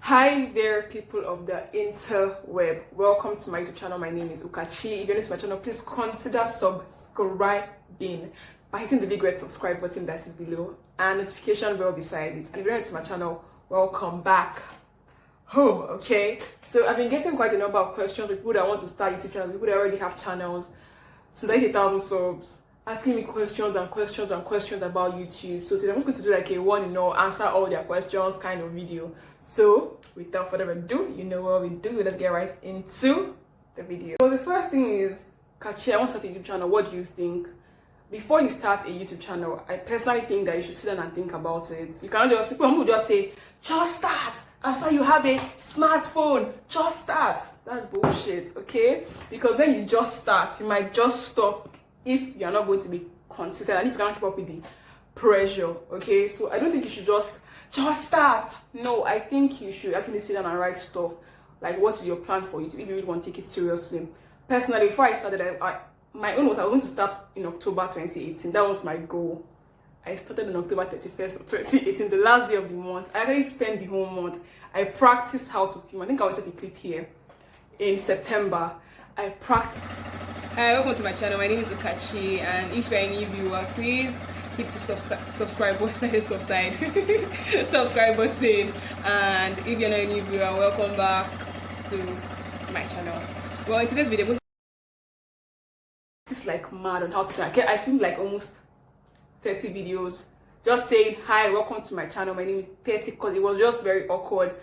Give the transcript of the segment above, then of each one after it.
Hi there, people of the interweb. Welcome to my YouTube channel. My name is Ukachi. If you're new to my channel, please consider subscribing by hitting the big red subscribe button that is below and notification bell beside it. And if you're new to my channel, welcome back home. Okay, so I've been getting quite a number of questions, people that want to start YouTube channels, people that already have channels since 80,000 subs, asking me questions about YouTube. So today I'm going to do like a answer all their questions kind of video. So without further ado, you know what we do. Let's get right into the video. So the first thing is, Ukachi, I want to start a YouTube channel. What do you think? Before you start a YouTube channel, I personally think that you should sit down and think about it. You cannot just, people who just say, just start. As why you have a smartphone, just start. That's bullshit, okay? Because when you just start, you might just stop if you're not going to be consistent and if you can't keep up with the pressure, okay? So I don't think you should just start. No, I think you should actually sit down and write stuff. Like, what is your plan for YouTube if you really want to take it seriously? Personally, before I started, my own was I was going to start in October 2018. That was my goal. I started on October 31st of 2018, the last day of the month. I actually spent the whole month. I practiced how to film. I think I will set a clip here. In September, I practiced. Hi, welcome to my channel. My name is Ukachi, and if you're a new viewer, please hit the subscribe button, subscribe button. And if you're not a new viewer, welcome back to my channel. Well, in today's video, this is like mad on how to track. I filmed like almost 30 videos just saying hi, welcome to my channel. My name is 30 because it was just very awkward.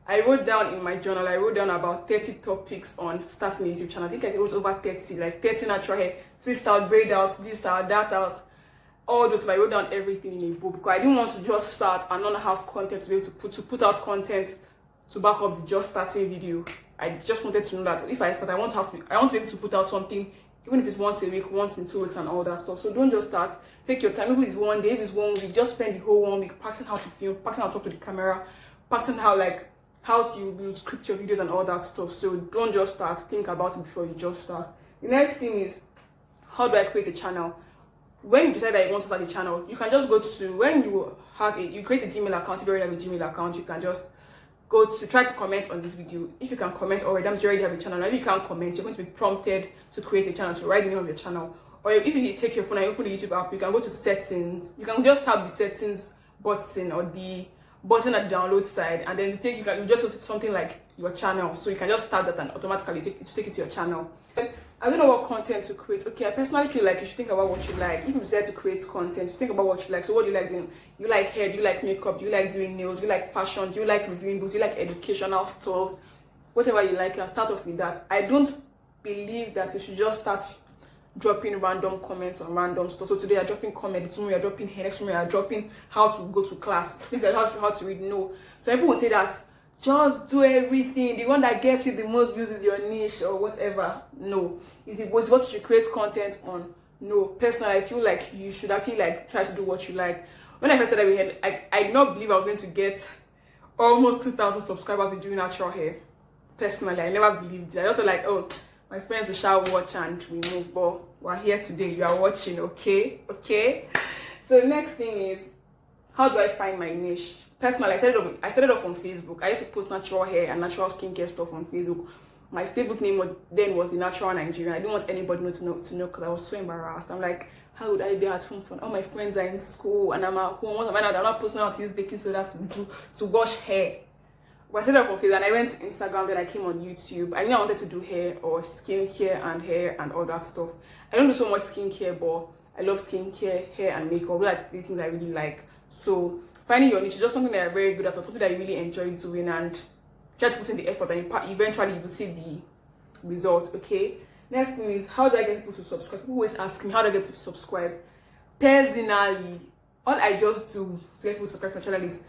I wrote down in my journal, about 30 topics on starting a YouTube channel. I think I wrote over 30, like 30 natural hair, twist out, braid out, this out, that out, all those. I wrote down everything in a book because I didn't want to just start and not have content to be able to put out content to back up the just starting video. I just wanted to know that if I start, I want to be able to put out something, even if it's once a week, once in 2 weeks, and all that stuff. So don't just start. Take your time. If it's one day, if it's 1 week, just spend the whole 1 week practicing how to film, practicing how to talk to the camera, practicing how to script your videos and all that stuff. So don't just start. Think about it before you just start. The next thing is, how do I create a channel? When you decide that you want to start a channel, you can just go to, when you create a Gmail account. If you already have a Gmail account, you can just go to try to comment on this video. If you can comment already, that means you already have a channel. Now if you can't comment, you're going to be prompted to create a channel, to write the name of your channel. Or if you take your phone and you open the YouTube app, you can go to settings. You can just tap the settings button or the button at the download side, and then you just go to something like your channel. So you can just start that and automatically take it to your channel. I don't know what content to create. Okay, I personally feel like you should think about what you like. If you decide to create content, think about what you like. So what do you like doing? You like hair? Do you like makeup? Do you like doing nails? Do you like fashion? Do you like reviewing books? Do you like educational stuff? Whatever you like, and start off with that. I don't believe that you should just start dropping random comments on random stuff. So today you're dropping comment, tomorrow you're dropping hair, next tomorrow you're dropping how to go to class, things like how to read. No. So people will say that just do everything. The one that gets you the most views is your niche or whatever. No. Is it what you should create content on? No. Personally, I feel like you should actually try to do what you like. When I first started, I did not believe I was going to get almost 2,000 subscribers with doing natural hair. Personally, I never believed it. I also oh, my friends will shall watch and we move, but we're here today. You are watching, okay? So the next thing is, how do I find my niche? Personally, I started off on Facebook. I used to post natural hair and natural skincare stuff on Facebook. My Facebook name was the Natural Nigerian. I didn't want anybody to know because I was so embarrassed. I'm like, how would I be at home fun? All my friends are in school and I'm at home. Once I find out I'm not posting how to use baking soda to wash hair. But I started off on Facebook and I went to Instagram, then I came on YouTube. I knew I wanted to do hair or skincare and hair and all that stuff. I don't do so much skincare, but I love skincare, hair and makeup. Like the things I really like. So finding your niche is just something that you're very good at, or something that you really enjoy doing, and try to put in the effort, and eventually you will see the results. Okay. Next thing is, how do I get people to subscribe? People always ask me, how do I get people to subscribe? Personally, all I just do to get people to subscribe to my channel is,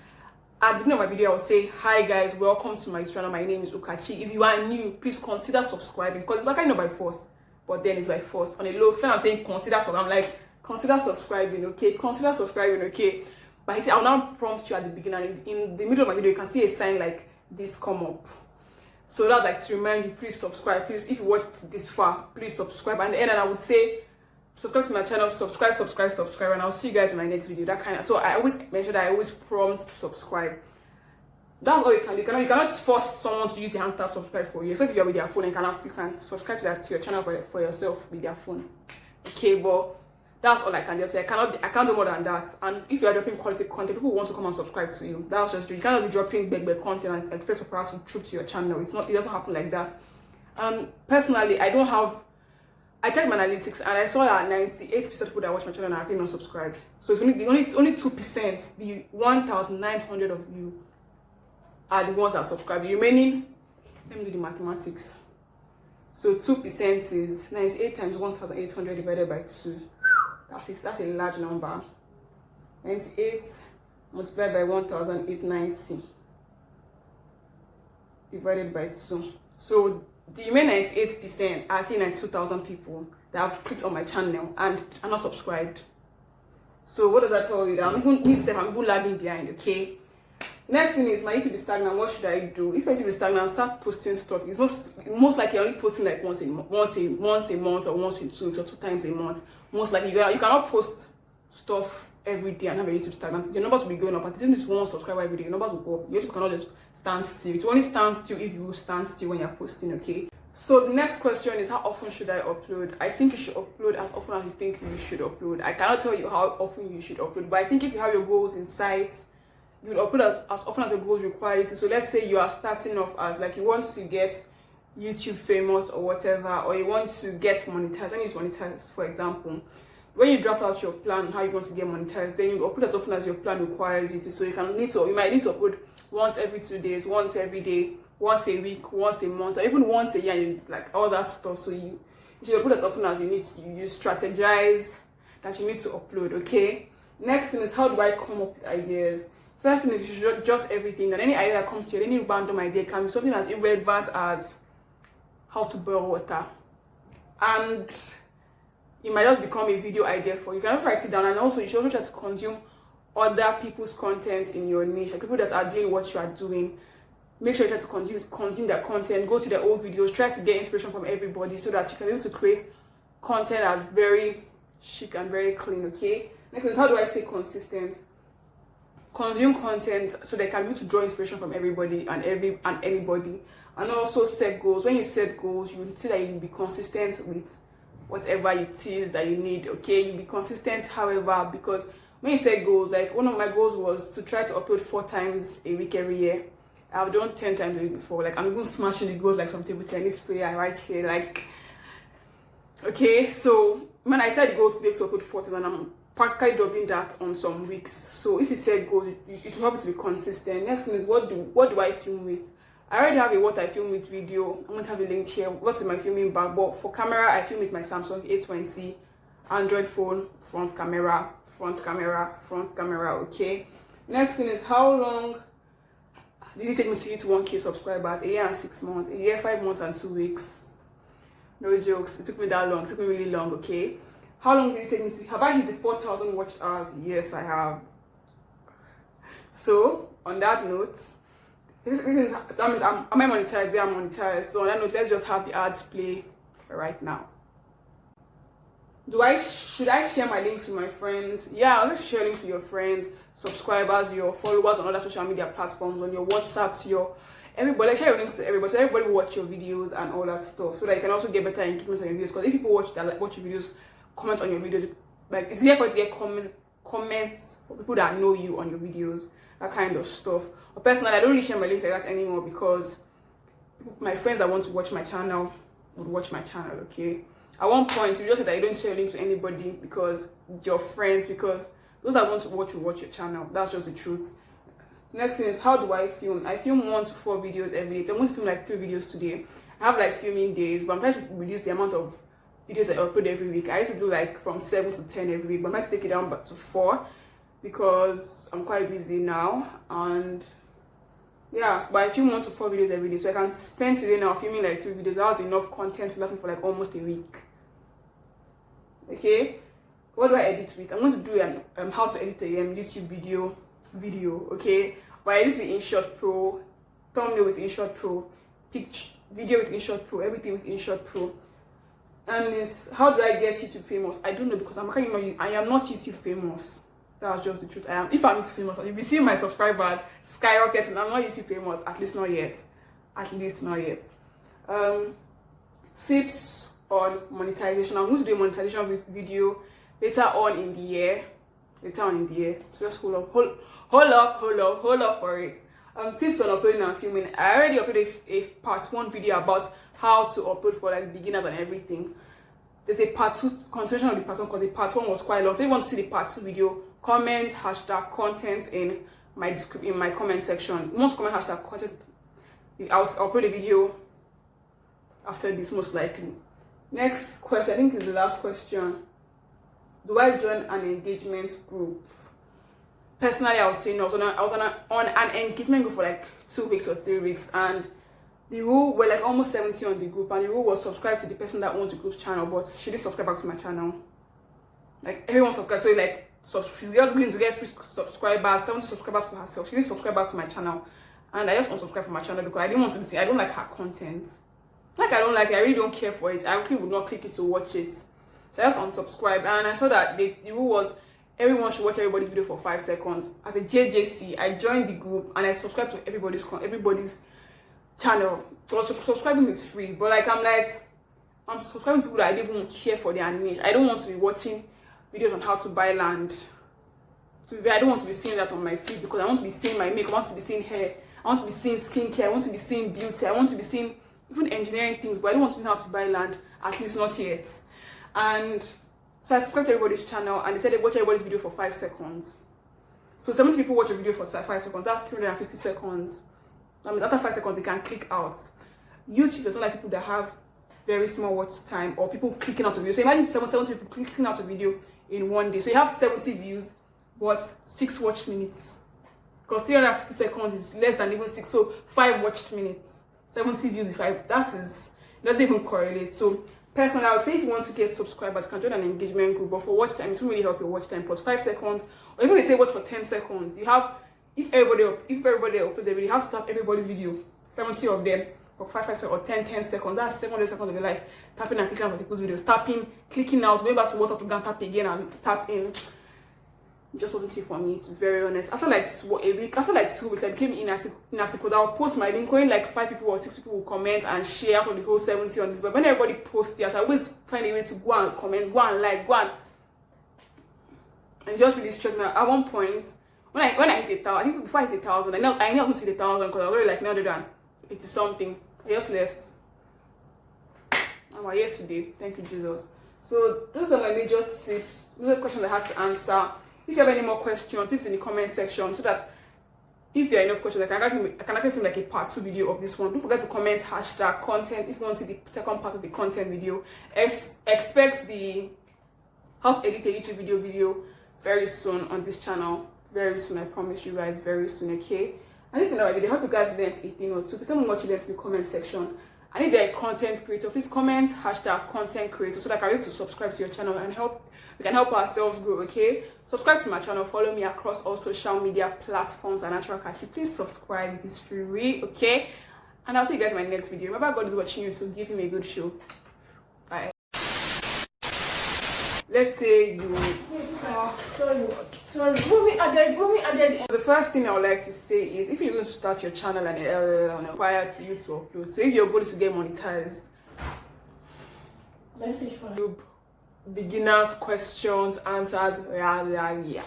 at the beginning of my video, I will say, hi guys, welcome to my channel. My name is Ukachi. If you are new, please consider subscribing, because it's not kind of by force, but then it's by force. On a low, when I'm saying consider subscribing, I'm like, consider subscribing, okay? Consider subscribing, okay? But I say, I'll now prompt you at the beginning. In the middle of my video, you can see a sign like this come up. So that's to remind you, please subscribe. Please, if you watched this far, please subscribe. And then I would say, subscribe to my channel, subscribe, and I'll see you guys in my next video. So I always mention that I always prompt to subscribe. That's all you can do. You cannot force someone to use the hand tap subscribe for you. Except if you're with their phone, you can subscribe to your channel for yourself with their phone. Okay, but that's all I can just say. I can't do more than that. And if you are dropping quality content, people want to come and subscribe to you. That's just true. You cannot be dropping big content and expect for us to troop to your channel. It doesn't happen like that. Personally, I checked my analytics and I saw that 98% of people that watch my channel are actually not subscribed. So it's only 2%, the 1,900 of you are the ones that subscribe. The remaining, let me do the mathematics. So 2% is 98 times 1,800 divided by 2. That's a large number. 98 multiplied by 1,890 divided by 2. So the remaining 98% are actually 92,000 people that have clicked on my channel and are not subscribed. So what does that tell you? I'm even lagging behind, okay? Next thing is my YouTube is stagnant. What should I do? If my YouTube is stagnant, start posting stuff. It's most likely only posting like once a month or once in 2 weeks or 2 times a month. Most likely you cannot post stuff every day and have a YouTube stagnant. Your numbers will be going up. At least 1 subscriber every day, your numbers will go up. YouTube cannot just stand still. It only stands still if you stand still when you're posting, okay? So the next question is, how often should I upload? I think you should upload as often as you think you should upload. I cannot tell you how often you should upload, but I think if you have your goals in sight, you will upload as often as your goals require you to. So let's say you are starting off as like you want to get YouTube famous or whatever, or you want to get monetized. When you monetize, for example, when you draft out your plan how you want to get monetized, then you upload as often as your plan requires you to. So you might need to upload once every 2 days, once every day, once a week, once a month, or even once a year, like all that stuff. So you should upload as often as you need to. You strategize that you need to upload, okay? Next thing is, how do I come up with ideas? First thing is, you should jot everything, and any idea that comes to you, any random idea, can be something as irrelevant as how to boil water, and it might just become a video idea for you. You can also write it down, and also you should also try to consume other people's content in your niche, like people that are doing what you are doing. Make sure you try to consume their content, go to their old videos, try to get inspiration from everybody so that you can be able to create content that's very chic and very clean, okay? Next is, how do I stay consistent? Consume content so they can be able to draw inspiration from everybody and anybody, and also set goals. When you set goals, you will see that you will be consistent with whatever it is that you need, okay? You'll be consistent, however, because when you set goals, like one of my goals was to try to upload 4 times a week every year. I've done 10 times a week before. Like, I'm even smashing the goals like some table tennis player right here, like, okay? So when I set the goal to be able to upload 4 times, and I'm practically doubling that on some weeks. So if you set goals, it will help you to be consistent. Next thing is, what do I film with? I already have a what I film with video. I'm going to have a link here. What's in my filming bag? But for camera, I film with my Samsung A20 Android phone, front camera, okay? Next thing is, how long did it take me to hit 1K subscribers? 1 year and 6 months, 1 year, 5 months and 2 weeks. No jokes, it took me that long. It took me really long, okay? How long did it take me to, have I hit the 4,000 watch hours? Yes, I have. So on that note, that means am I monetized? Yeah, I'm monetized. So on that note, let's just have the ads play right now. Should I share my links with my friends? Yeah, I'll share links with your friends, subscribers, your followers on other social media platforms, on your WhatsApp, to your everybody. Share your links to everybody, so everybody will watch your videos and all that stuff, so that you can also get better engagement on your videos. Because if people watch your videos, comment on your videos, like it's easier for you to get comments for people that know you on your videos, that kind of stuff. But personally, I don't really share my links like that anymore, because my friends that want to watch my channel would watch my channel, okay? At one point, you just said that you don't share links with anybody because your friends, because those that want to watch will watch your channel. That's just the truth. Next thing is, how do I film? I film 1 to 4 videos every day. I'm going to film like 3 videos today. I have like filming days, but I'm trying to reduce the amount of videos I upload every week. I used to do like from 7 to 10 every week, but I'm going to take it down back to 4 because I'm quite busy now. And yeah, but I film 1 to 4 videos every day, so I can spend today now filming like 3 videos. That was enough content to last me for like almost a week. Okay, what do I edit with? I'm going to do an how to edit a YouTube video, okay? But I edit with InShot Pro, thumbnail with InShot Pro, video with InShot Pro, everything with InShot Pro. And how do I get YouTube famous? I don't know, because I am not YouTube famous. That's just the truth. I am. If I'm YouTube famous, you'll be seeing my subscribers skyrocketing. I'm not YouTube famous, at least not yet. At least not yet. Tips on monetization. I'm going to do a monetization video later on in the year. So just hold up for it. Tips on uploading and filming. I already uploaded a part 1 video about how to upload for like beginners and everything. There's a part 2 continuation of the part 1 because the part 1 was quite long. So if you want to see the part 2 video, comment #content in my comment section. You want to comment #content, I'll upload a video after this most likely. Next question, I think is the last question. Do I join an engagement group? Personally, I would say no. I was on an engagement group for like 2 weeks or 3 weeks, and the rule were like almost 70 on the group, and the rule was subscribe to the person that owns the group's channel, but she didn't subscribe back to my channel. Like everyone subscribed, so like she's just going to get free subscribers, 70 subscribers for herself. She didn't subscribe back to my channel, and I just unsubscribed from my channel because I didn't want to be seen. I don't like her content. Like I don't like it. I really don't care for it. I really would not click it to watch it. So I just unsubscribed, and I saw that the rule was everyone should watch everybody's video for 5 seconds. As a JJC, I joined the group and I subscribed to everybody's channel. So subscribing is free, but like I'm subscribing to people that I don't even care for the animation. I don't want to be watching videos on how to buy land. I don't want to be seeing that on my feed because I want to be seeing my makeup, I want to be seeing hair, I want to be seeing skincare, I want to be seeing beauty, I want to be seeing even engineering things, but I don't want to be how to buy land, at least not yet. And so I subscribed to everybody's channel and they said they watch everybody's video for 5 seconds. So 70 people watch a video for 5 seconds, that's 350 seconds. That means after 5 seconds they can click out. YouTube doesn't like people that have very small watch time or people clicking out a video. So imagine 70 people clicking out a video in 1 day. So you have 70 views but 6 watch minutes. Because 350 seconds is less than even 6. So 5 watched minutes. 70 views with 5. That is, doesn't even correlate. So personally, I would say if you want to get subscribers, you can join an engagement group. But for watch time, it will really help your watch time. Plus 5 seconds. Or even they say watch for 10 seconds. You have, if everybody uploads a video, you have to tap everybody's video. 70 of them. For 5 seconds or 10 seconds. That's 700 seconds of your life. Tapping and clicking on people's videos. Tapping, clicking out, going back to WhatsApp to go and tap again and tap in. It just wasn't it for me, to be very honest. After like 2 weeks, I became inactive. I'll post my link when like 5 people or 6 people will comment and share out of the whole 70 on this. But when everybody posts theirs, I always find a way to go and comment, go and like, go and just really stressed me out. At one point, when I hit 1,000, I think before I hit 1,000, I know I was to hit 1,000 because I was already like 980 something. I just left. I'm here today. Thank you, Jesus. So those are my major tips. Those are the questions I had to answer. If you have any more questions, please in the comment section so that if there are enough questions, I can actually film like a part 2 video of this one. Don't forget to comment #content if you want to see the second part of the content video. Expect the how to edit a YouTube video very soon on this channel. Very soon, I promise you guys, very soon, okay? And if you know my video, I hope you guys learned a thing or two. Please tell me what you learned in the comment section. And if you're a content creator, please comment #content creator so that I can be able to subscribe to your channel and we can help ourselves grow, okay? Subscribe to my channel, follow me across all social media platforms and Ukachi. Please subscribe, it is free, okay? And I'll see you guys in my next video. Remember, God is watching you, so give him a good show. Bye. Let's say you sorry. When we added the first thing I would like to say is if you're going to start your channel and require to you to upload. So if your goal is to get monetized, YouTube beginners, questions, answers, yeah.